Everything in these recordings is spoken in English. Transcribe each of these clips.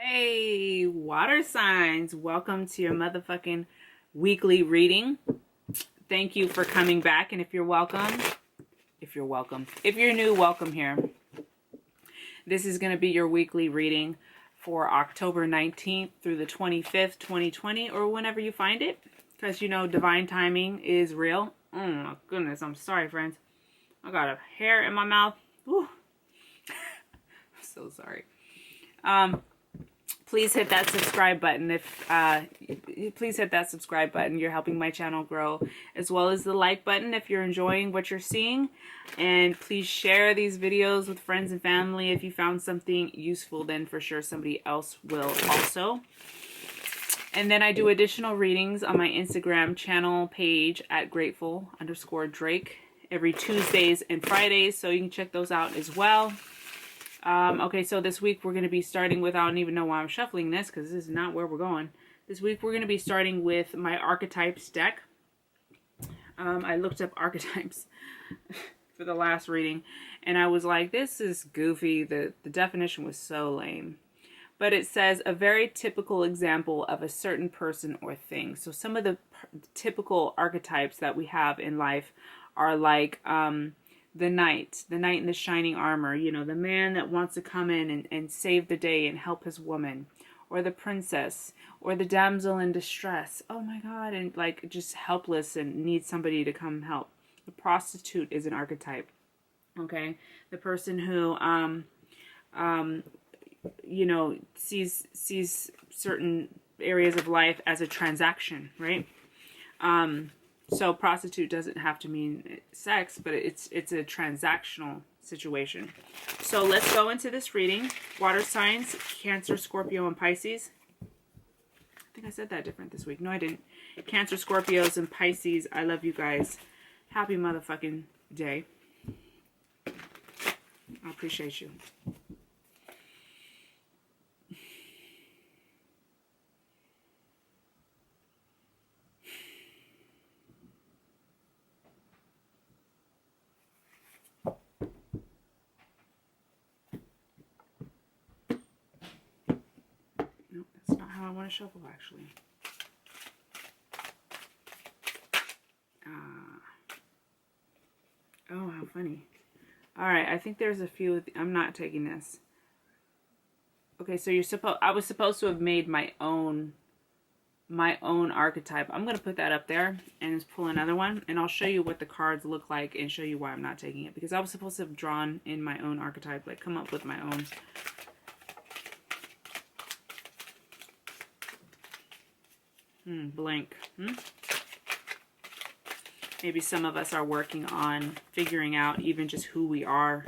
Hey, water signs, welcome to your motherfucking weekly reading. Thank you for coming back, and if you're new, welcome here. This is going to be your weekly reading for October 19th through the 25th, 2020, or whenever you find it, because you know divine timing is real. Oh my goodness, I'm sorry, friends. I got a hair in my mouth. Whew. I'm so sorry. Please hit that subscribe button please hit that subscribe button. You're helping my channel grow, as well as the like button if you're enjoying what you're seeing. And please share these videos with friends and family. If you found something useful, then for sure somebody else will also. And then I do additional readings on my Instagram channel page at grateful_Drake every Tuesdays and Fridays, so you can check those out as well. Okay, so this week we're going to be starting with, I don't even know why I'm shuffling this, because this is not where we're going. This week we're going to be starting with my archetypes deck. I looked up archetypes for the last reading, and I was like, this is goofy. The definition was so lame. But it says a very typical example of a certain person or thing. So some of the typical archetypes that we have in life are like the knight in the shining armor, you know, the man that wants to come in and save the day and help his woman, or the princess, or the damsel in distress. Oh my God, and like just helpless and needs somebody to come help. The prostitute is an archetype. Okay, the person who you know, sees certain areas of life as a transaction, right? So prostitute doesn't have to mean sex, but it's a transactional situation. So let's go into this reading. Water signs, Cancer, Scorpio, and Pisces. I think I said that different this week. No, I didn't. Cancer, Scorpios, and Pisces. I love you guys. Happy motherfucking day. I appreciate you. That's not how I want to shuffle, actually. Oh, how funny. All right, I think there's a few. I'm not taking this. Okay, so I was supposed to have made my own archetype. I'm going to put that up there and just pull another one, and I'll show you what the cards look like and show you why I'm not taking it, because I was supposed to have drawn in my own archetype, like come up with my own. Blank. Maybe some of us are working on figuring out even just who we are,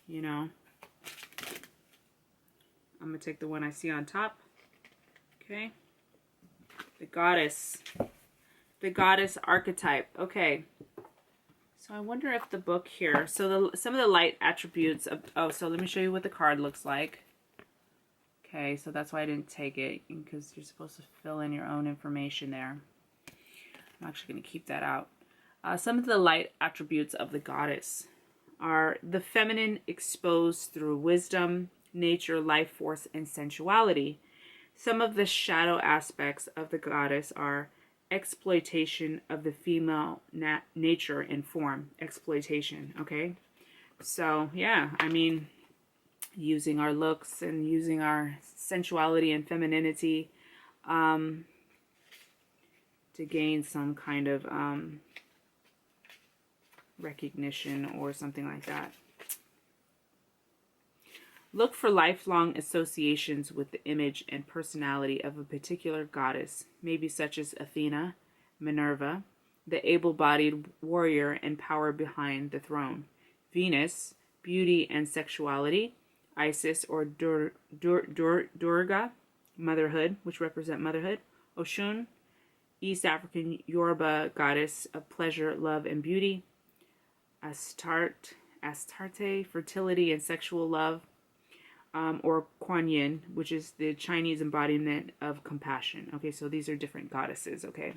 you know. I'm going to take the one I see on top. Okay. The goddess. The goddess archetype. Okay. So I wonder if the book here, so some of the light attributes of, so let me show you what the card looks like. Okay, so that's why I didn't take it, because you're supposed to fill in your own information there. I'm actually going to keep that out. Some of the light attributes of the goddess are the feminine exposed through wisdom, nature, life force, and sensuality. Some of the shadow aspects of the goddess are exploitation of the female nature and form. Exploitation, okay? So, yeah, I mean, using our looks and using our sensuality and femininity to gain some kind of recognition or something like that. Look for lifelong associations with the image and personality of a particular goddess, maybe such as Athena, Minerva, the able-bodied warrior and power behind the throne, Venus, beauty and sexuality, Isis or Durga, motherhood, which represent motherhood, Oshun, East African Yoruba goddess of pleasure, love, and beauty, Astarte, fertility and sexual love, or Kuan Yin, which is the Chinese embodiment of compassion. Okay, so these are different goddesses, okay?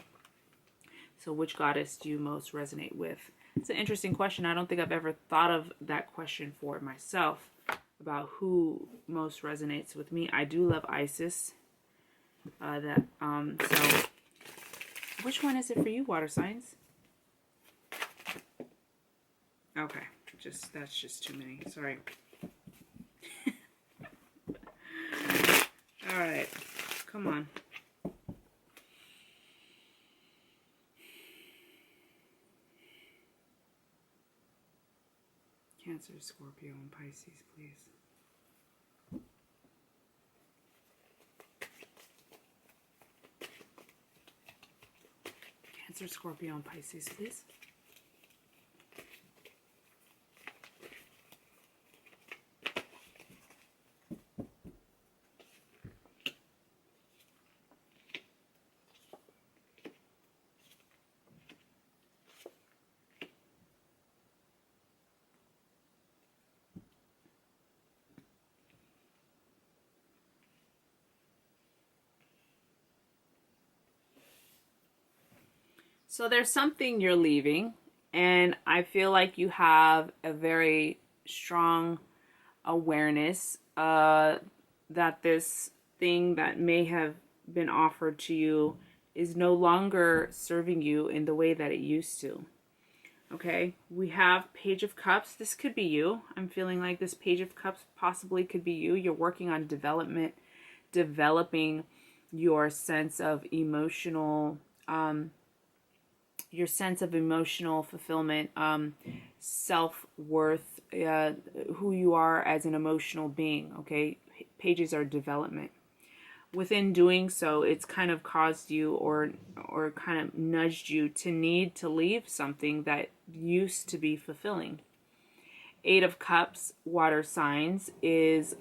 So which goddess do you most resonate with? It's an interesting question. I don't think I've ever thought of that question for myself. about who most resonates with me. I do love Isis. So which one is it for you, water signs? Okay, that's just too many. Sorry. All right, come on. Cancer, Scorpio, and Pisces, please. Cancer, Scorpio, and Pisces, please. So there's something you're leaving, and I feel like you have a very strong awareness that this thing that may have been offered to you is no longer serving you in the way that it used to. Okay, we have Page of Cups. This could be you. I'm feeling like this Page of Cups possibly could be you. You're working on developing your sense of emotional fulfillment, self-worth, who you are as an emotional being. Okay, pages are development. Within doing so, it's kind of caused you or kind of nudged you to need to leave something that used to be fulfilling. Eight of Cups, water signs, is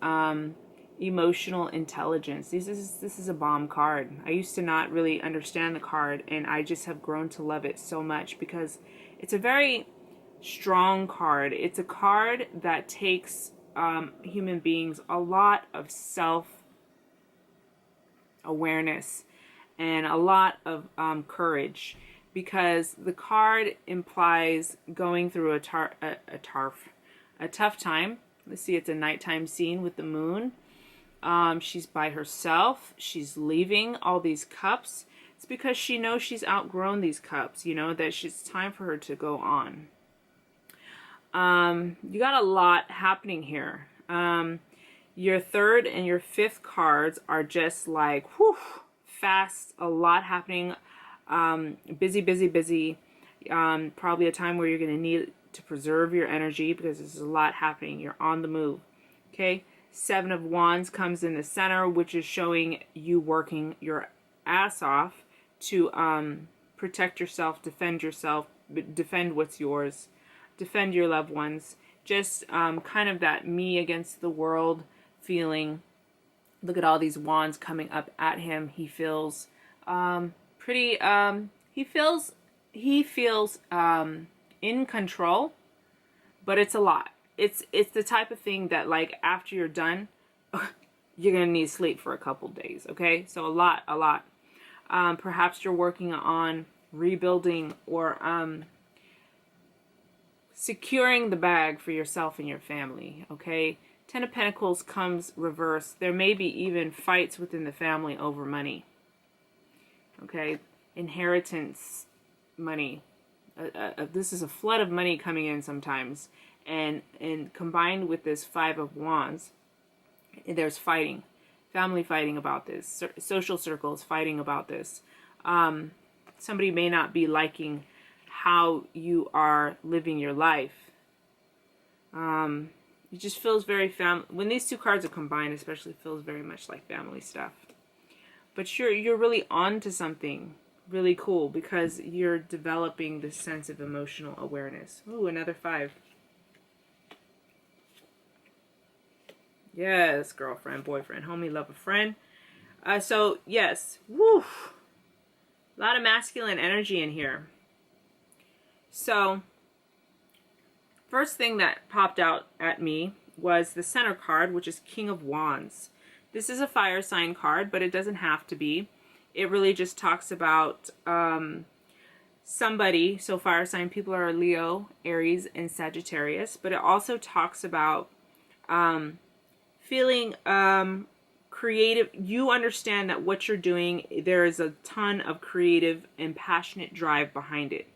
emotional intelligence. This is a bomb card. I used to not really understand the card, and I just have grown to love it so much because it's a very strong card. It's a card that takes human beings a lot of self-awareness and a lot of courage, because the card implies going through a tough time. Let's see, it's a nighttime scene with the moon. She's by herself. She's leaving all these cups. It's because she knows she's outgrown these cups, you know, that it's time for her to go on. You got a lot happening here. Your third and your fifth cards are just like, whew, fast, a lot happening. Busy. Probably a time where you're going to need to preserve your energy because there's a lot happening. You're on the move. Okay. Seven of Wands comes in the center, which is showing you working your ass off to protect yourself, defend what's yours, defend your loved ones. Just kind of that me against the world feeling. Look at all these wands coming up at him. He feels he feels in control, but it's a lot. It's the type of thing that, like, after you're done, you're gonna need sleep for a couple days. Okay, so a lot. Perhaps you're working on rebuilding or securing the bag for yourself and your family. Okay, Ten of Pentacles comes reversed. There may be even fights within the family over money. Okay, inheritance money. This is a flood of money coming in sometimes. And combined with this Five of Wands, there's fighting. Family fighting about this. Social circles fighting about this. Somebody may not be liking how you are living your life. It just feels very when these two cards are combined, especially, feels very much like family stuff. But you're really on to something really cool because you're developing this sense of emotional awareness. Ooh, another five. Yes, girlfriend, boyfriend, homie, lover, friend. So, yes. Woo! A lot of masculine energy in here. So, first thing that popped out at me was the center card, which is King of Wands. This is a fire sign card, but it doesn't have to be. It really just talks about somebody. So fire sign people are Leo, Aries, and Sagittarius. But it also talks about feeling creative. You understand that what you're doing, there is a ton of creative and passionate drive behind it.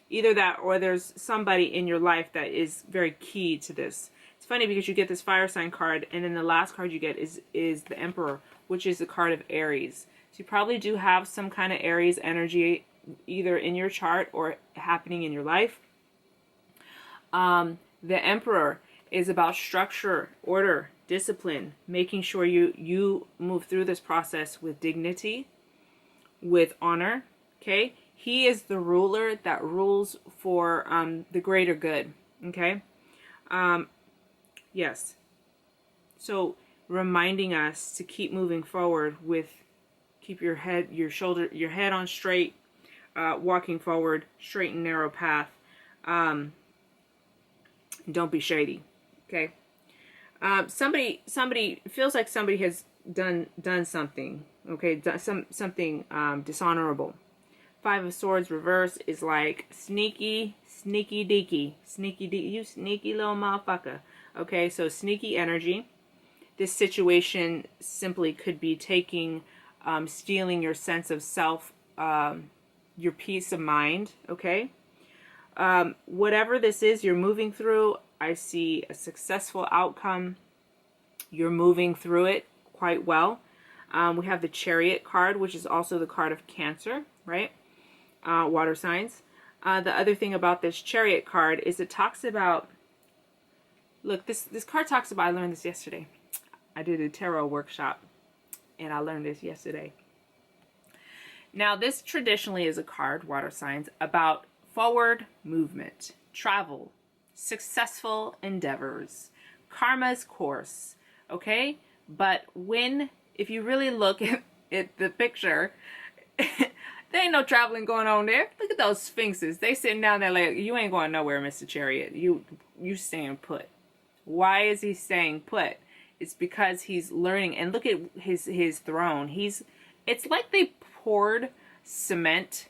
Either that, or there's somebody in your life that is very key to this. It's funny because you get this fire sign card, and then the last card you get is the Emperor, which is the card of Aries. So you probably do have some kind of Aries energy either in your chart or happening in your life. The Emperor is about structure, order, discipline, making sure you move through this process with dignity, with honor, okay? He is the ruler that rules for the greater good, okay? Yes. So reminding us to keep moving forward with, keep your head, your head on straight, walking forward, straight and narrow path. Don't be shady, okay? Somebody feels like somebody has done something, okay? Something dishonorable. Five of Swords reverse is like sneaky deaky, you sneaky little motherfucker. Okay, so sneaky energy. This situation simply could be taking, stealing your sense of self, your peace of mind. Okay, whatever this is you're moving through, I see a successful outcome. You're moving through it quite well. We have the Chariot card, which is also the card of Cancer, right? Water signs. The other thing about this Chariot card is it talks about, look, this card talks about, I learned this yesterday. I did a tarot workshop and I learned this yesterday. Now, this traditionally is a card, water signs, about forward movement, travel, successful endeavors, karma's course, okay? But if you really look at the picture, there ain't no traveling going on there. Look at those sphinxes. They sitting down there like, you ain't going nowhere, Mr. Chariot. You staying put. Why is he staying put? It's because he's learning. And look at his throne. It's like they poured cement.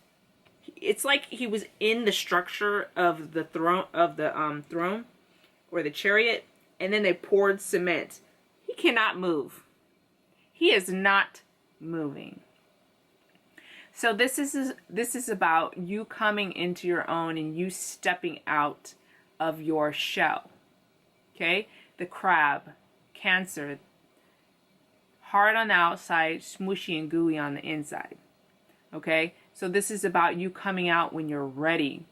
It's like he was in the structure of the throne or the chariot, and then they poured cement. He cannot move. He is not moving. So this is about you coming into your own and you stepping out of your shell. Okay? The Crab, Cancer, hard on the outside, smushy and gooey on the inside. Okay? So this is about you coming out when you're ready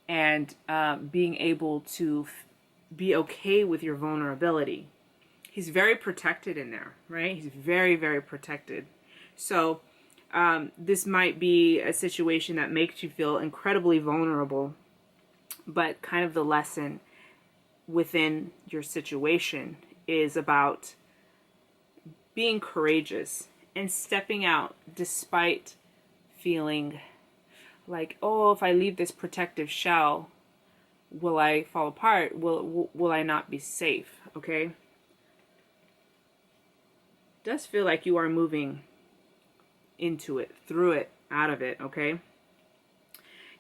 and being able to be okay with your vulnerability. He's very protected in there, right? He's very, very protected. So this might be a situation that makes you feel incredibly vulnerable, but kind of the lesson within your situation is about being courageous and stepping out despite feeling like, oh, if I leave this protective shell, will I fall apart? Will I not be safe? Okay? It does feel like you are moving into it, through it, out of it, okay?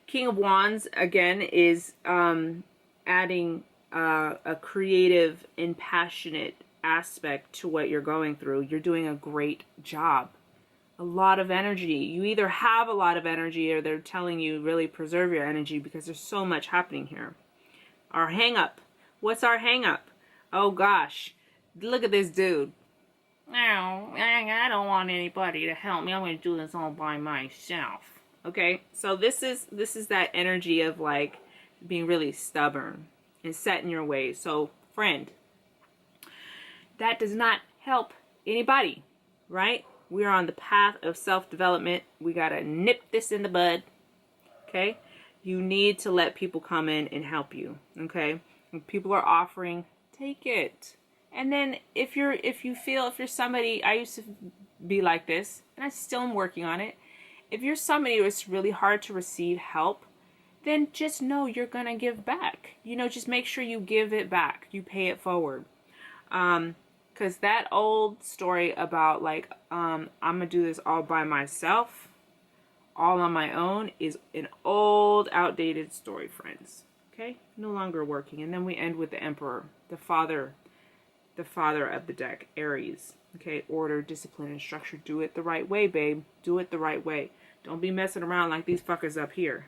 King of Wands, again, is adding a creative and passionate aspect to what you're going through. You're doing a great job. A lot of energy. You either have a lot of energy or they're telling you really preserve your energy because there's so much happening here. Our hang-up. What's our hang-up? Oh gosh. Look at this dude. No, I don't want anybody to help me. I'm going to do this all by myself. Okay? So this is that energy of like being really stubborn and set in your ways. So, friend, that does not help anybody, right? We are on the path of self-development. We got to nip this in the bud. Okay? You need to let people come in and help you. Okay? When people are offering, take it. And then if you're somebody, I used to be like this, and I still am working on it. If you're somebody who it's really hard to receive help, then just know you're going to give back. You know, just make sure you give it back. You pay it forward. Because that old story about like, I'm going to do this all by myself, all on my own, is an old, outdated story, friends. Okay? No longer working. And then we end with the Emperor, the father, the father of the deck, Aries. Okay, order, discipline, and structure. Do it the right way, babe. Do it the right way. Don't be messing around like these fuckers up here.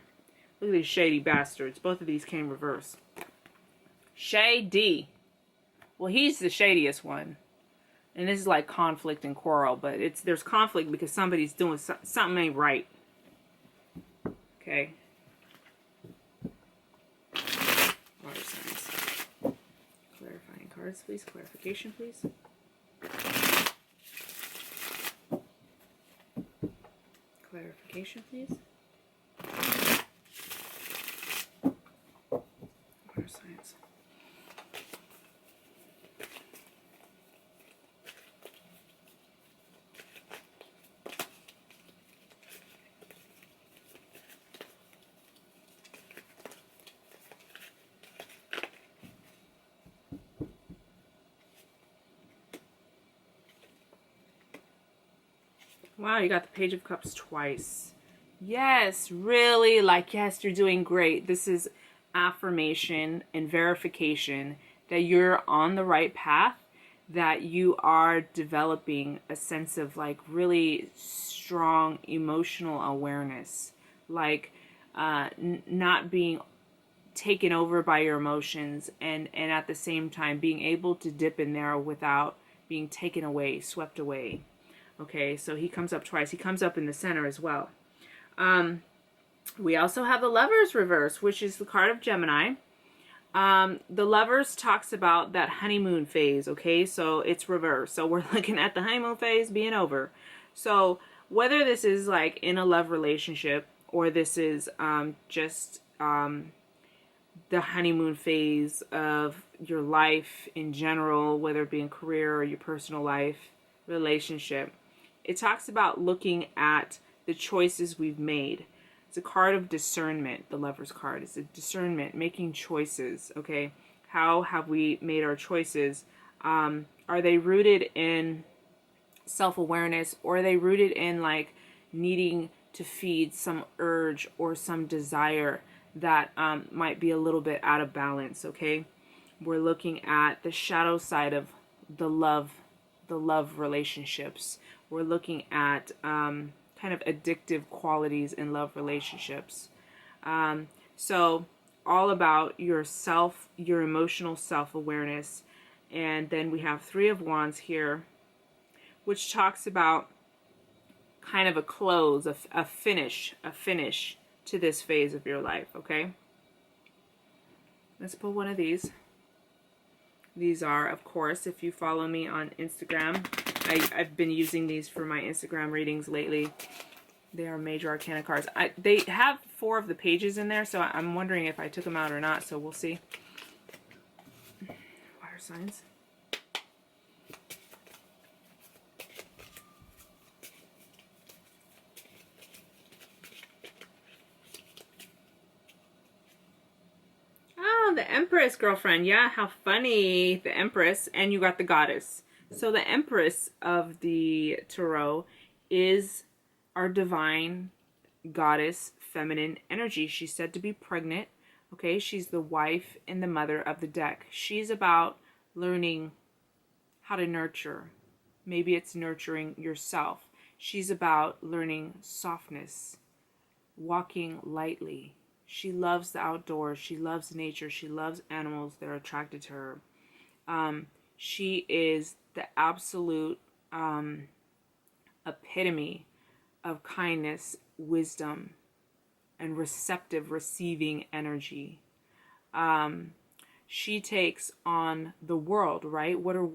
Look at these shady bastards. Both of these came reverse. Shady. Well, he's the shadiest one. And this is like conflict and quarrel, but there's conflict because somebody's doing something ain't right. Okay. Water signs. Clarifying cards, please. Clarification, please. Clarification, please. Water signs. Wow, you got the Page of Cups twice. Yes, really, like, yes, you're doing great. This is affirmation and verification that you're on the right path, that you are developing a sense of, like, really strong emotional awareness, like not being taken over by your emotions, and at the same time being able to dip in there without being taken away, swept away. Okay, so he comes up twice. He comes up in the center as well. We also have the Lovers reverse, which is the card of Gemini. The Lovers talks about that honeymoon phase, okay? So it's reverse. So we're looking at the honeymoon phase being over. So whether this is like in a love relationship or this is just the honeymoon phase of your life in general, whether it be in career or your personal life, relationship, it talks about looking at the choices we've made. It's a card of discernment. The Lover's card is a discernment, making choices. Okay, how have we made our choices? Are they rooted in self-awareness, or are they rooted in like needing to feed some urge or some desire that might be a little bit out of balance? Okay, we're looking at the shadow side of the love relationships. We're looking at kind of addictive qualities in love relationships. So all about yourself, your emotional self-awareness. And then we have Three of Wands here, which talks about kind of a close, a finish to this phase of your life, okay? Let's pull one of these. These are, of course, if you follow me on Instagram, I've been using these for my Instagram readings lately. They are Major Arcana cards. They have 4 of the pages in there, so I'm wondering if I took them out or not, so we'll see. Water signs. Oh, the Empress, girlfriend. Yeah, how funny. The Empress, and you got the Goddess. So the Empress of the Tarot is our divine goddess, feminine energy. She's said to be pregnant. Okay, she's the wife and the mother of the deck. She's about learning how to nurture. Maybe it's nurturing yourself. She's about learning softness, walking lightly. She loves the outdoors. She loves nature. She loves animals that are attracted to her. She is the absolute epitome of kindness, wisdom, and receptive, receiving energy. She takes on the world, right? What are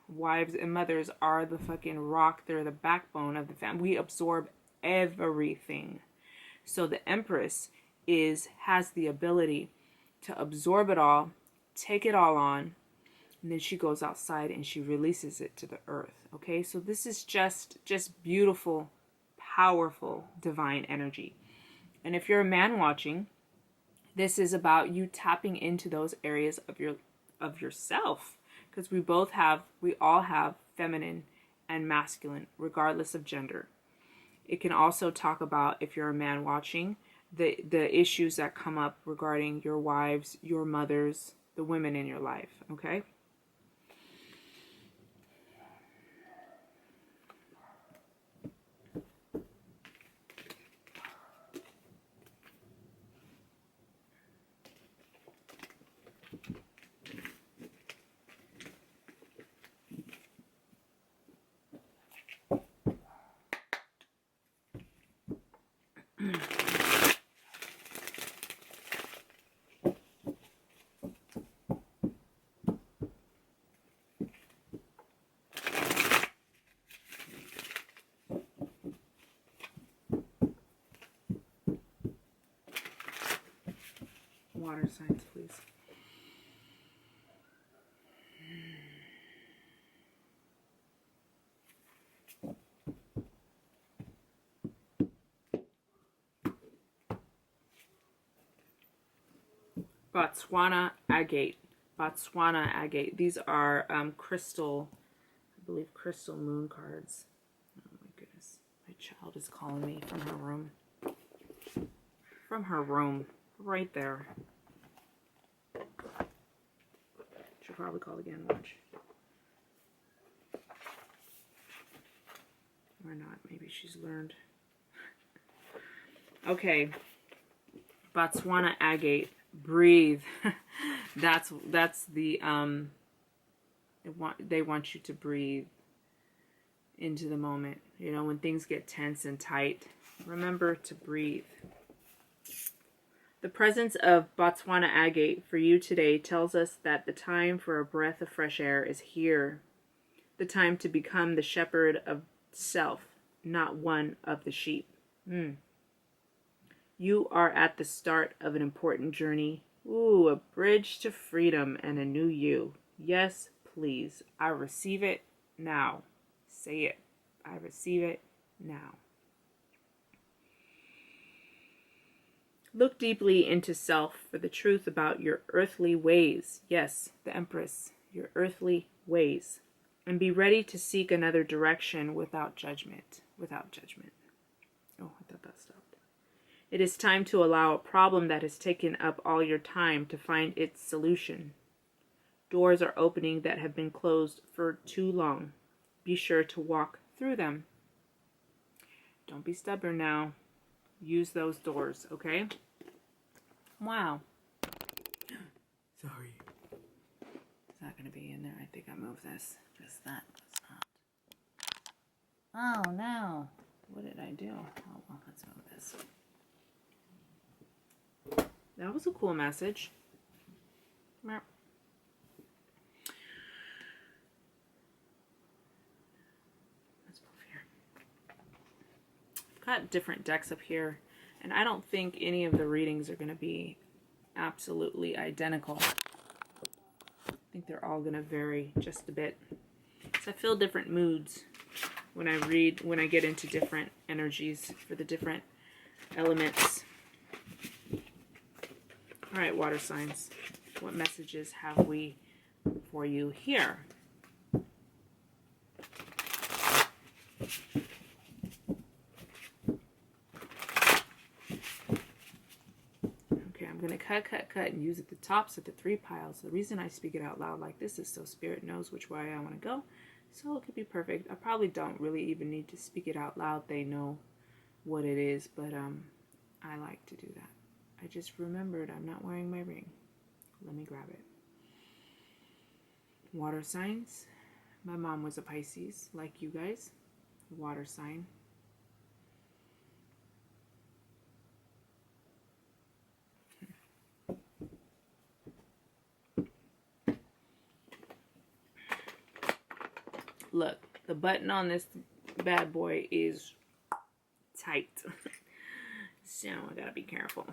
wives and mothers are the fucking rock. They're the backbone of the family. We absorb everything. So the Empress has the ability to absorb it all, take it all on, and then she goes outside and she releases it to the earth. Okay, so this is just beautiful, powerful, divine energy. And if you're a man watching, this is about you tapping into those areas of yourself, because we all have feminine and masculine, regardless of gender. It can also talk about, if you're a man watching, the issues that come up regarding your wives, your mothers, the women in your life, okay? Water signs, please. Botswana agate. Botswana agate. These are crystal, I believe crystal moon cards. Oh my goodness. My child is calling me from her room. From her room. Right there. She'll probably call again, watch. Or not. Maybe she's learned. Okay. Botswana agate. Breathe. That's the they want you to breathe into the moment. You know, when things get tense and tight, remember to breathe. The presence of Botswana agate for you today tells us that the time for a breath of fresh air is here. The time to become the shepherd of self, not one of the sheep. You are at the start of an important journey. Ooh, a bridge to freedom and a new you. Yes, please. I receive it now. Say it. I receive it now. Look deeply into self for the truth about your earthly ways. Yes, the Empress, your earthly ways. And be ready to seek another direction without judgment. Without judgment. Oh, I thought that stopped. It is time to allow a problem that has taken up all your time to find its solution. Doors are opening that have been closed for too long. Be sure to walk through them. Don't be stubborn now. Use those doors, okay? Wow. Sorry. It's not going to be in there. I think I moved this. Just that. That's not. Oh, no. What did I do? Oh, well, let's move this. That was a cool message. Let's move here. I've got different decks up here, and I don't think any of the readings are going to be absolutely identical. I think they're all going to vary just a bit. So I feel different moods when I read, when I get into different energies for the different elements. All right, water signs. What messages have we for you here? Okay, I'm going to cut, and use at the tops of the 3 piles. The reason I speak it out loud like this is so Spirit knows which way I want to go. So it could be perfect. I probably don't really even need to speak it out loud. They know what it is, but I like to do that. I just remembered I'm not wearing my ring. Let me grab it. Water signs. My mom was a Pisces, like you guys. Water sign. Look, the button on this bad boy is tight. So I gotta be careful.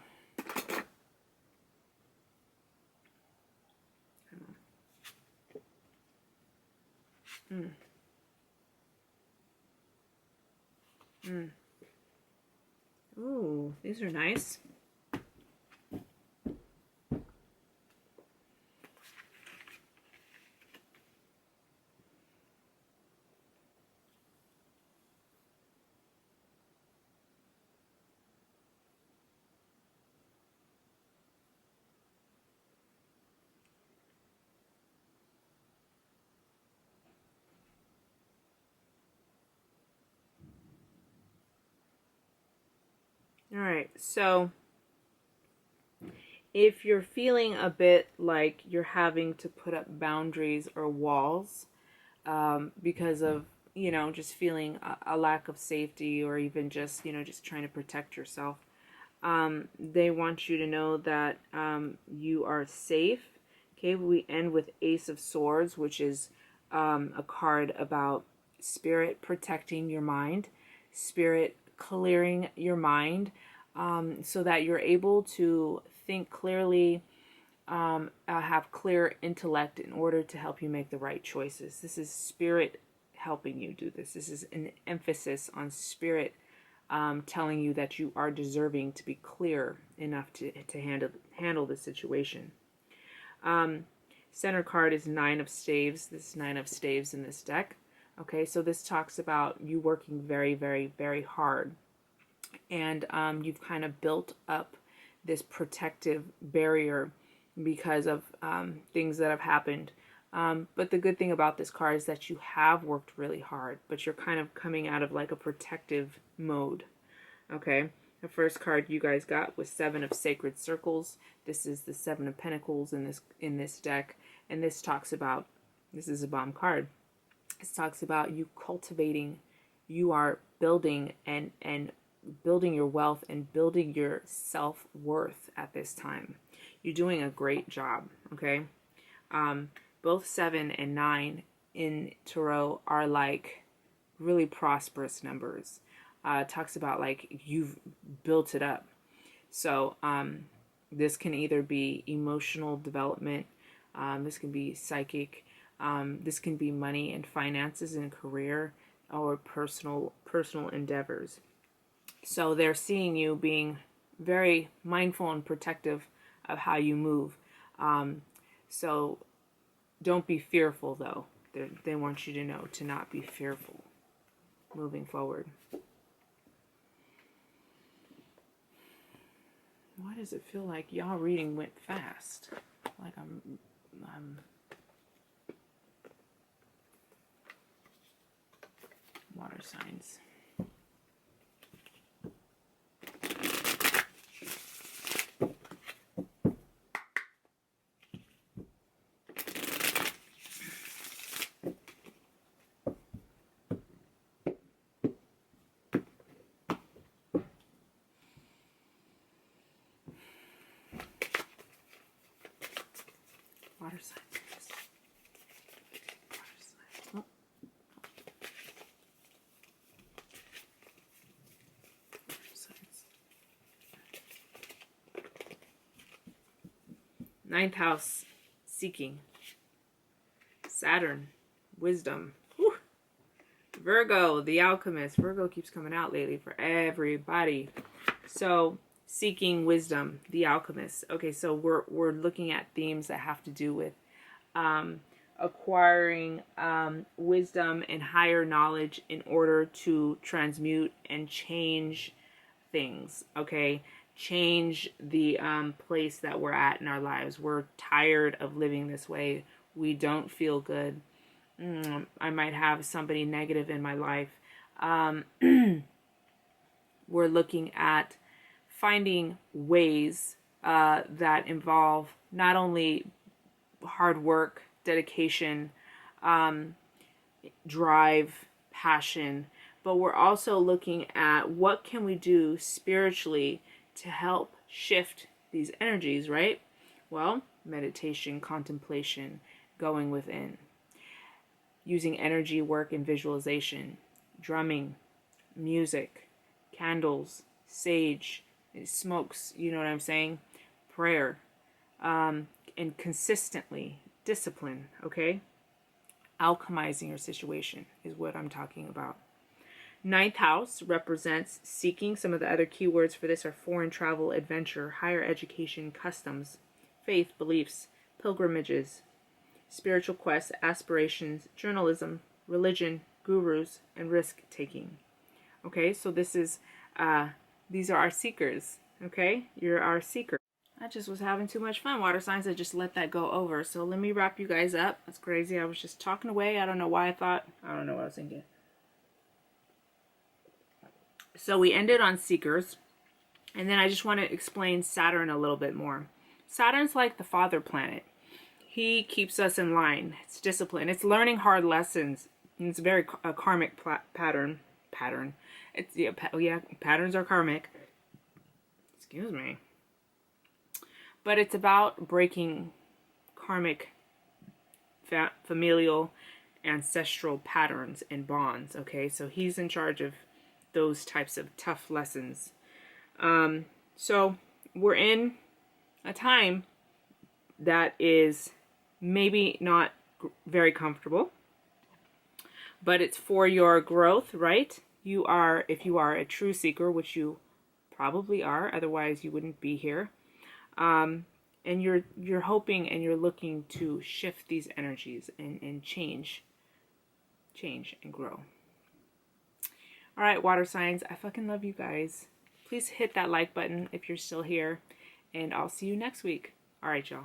Ooh, these are nice. All right, so if you're feeling a bit like you're having to put up boundaries or walls because of, you know, just feeling a lack of safety, or even just, you know, just trying to protect yourself, they want you to know that you are safe. Okay, we end with Ace of Swords, which is a card about spirit protecting your mind, spirit clearing your mind, so that you're able to think clearly, have clear intellect in order to help you make the right choices. This is spirit helping you do this. This is an emphasis on spirit telling you that you are deserving to be clear enough to handle the situation. Center card is Nine of Staves. This is Nine of Staves in this deck. Okay, so this talks about you working very, very, very hard. And you've kind of built up this protective barrier because of things that have happened. But the good thing about this card is that you have worked really hard, but you're kind of coming out of like a protective mode. Okay, the first card you guys got was Seven of Sacred Circles. This is the Seven of Pentacles in this deck, and this talks about, this is a bomb card. This talks about you cultivating, you are building and building your wealth and building your self-worth at this time. You're doing a great job, okay? Both 7 and 9 in Tarot are like really prosperous numbers. It talks about like you've built it up. So this can either be emotional development, this can be psychic, this can be money and finances and career, or personal endeavors. So they're seeing you being very mindful and protective of how you move. So don't be fearful, though. They want you to know to not be fearful moving forward. Why does it feel like y'all reading went fast? Like I'm water signs. Water signs. Oh. Ninth house, seeking. Saturn, wisdom. Whew. Virgo, the alchemist. Virgo keeps coming out lately for everybody. So, seeking wisdom, the alchemist. Okay, so we're looking at themes that have to do with acquiring wisdom and higher knowledge in order to transmute and change things. Okay, change the place that we're at in our lives. We're tired of living this way. We don't feel good. I might have somebody negative in my life. We're looking at finding ways that involve not only hard work, dedication, drive, passion, but we're also looking at what can we do spiritually to help shift these energies, right? Well, meditation, contemplation, going within, using energy work and visualization, drumming, music, candles, sage, smokes, you know what I'm saying? Prayer, and consistently, discipline, okay? Alchemizing your situation is what I'm talking about. Ninth house represents seeking. Some of the other keywords for this are foreign travel, adventure, higher education, customs, faith, beliefs, pilgrimages, spiritual quests, aspirations, journalism, religion, gurus, and risk-taking. Okay, so this is, these are our seekers, okay? You're our seeker. I just was having too much fun, water signs. I just let that go over. So let me wrap you guys up. That's crazy. I was just talking away. I don't know why I don't know what I was thinking. So we ended on seekers. And then I just want to explain Saturn a little bit more. Saturn's like the father planet. He keeps us in line. It's discipline. It's learning hard lessons. It's a very karmic pattern. It's patterns are karmic. Excuse me. But it's about breaking karmic, familial, ancestral patterns and bonds. Okay, so he's in charge of those types of tough lessons. So we're in a time that is maybe not very comfortable, but it's for your growth, right? You are, if you are a true seeker, which you probably are, otherwise you wouldn't be here. And you're hoping and you're looking to shift these energies and change and grow. All right, water signs, I fucking love you guys. Please hit that like button if you're still here, and I'll see you next week. All right, y'all.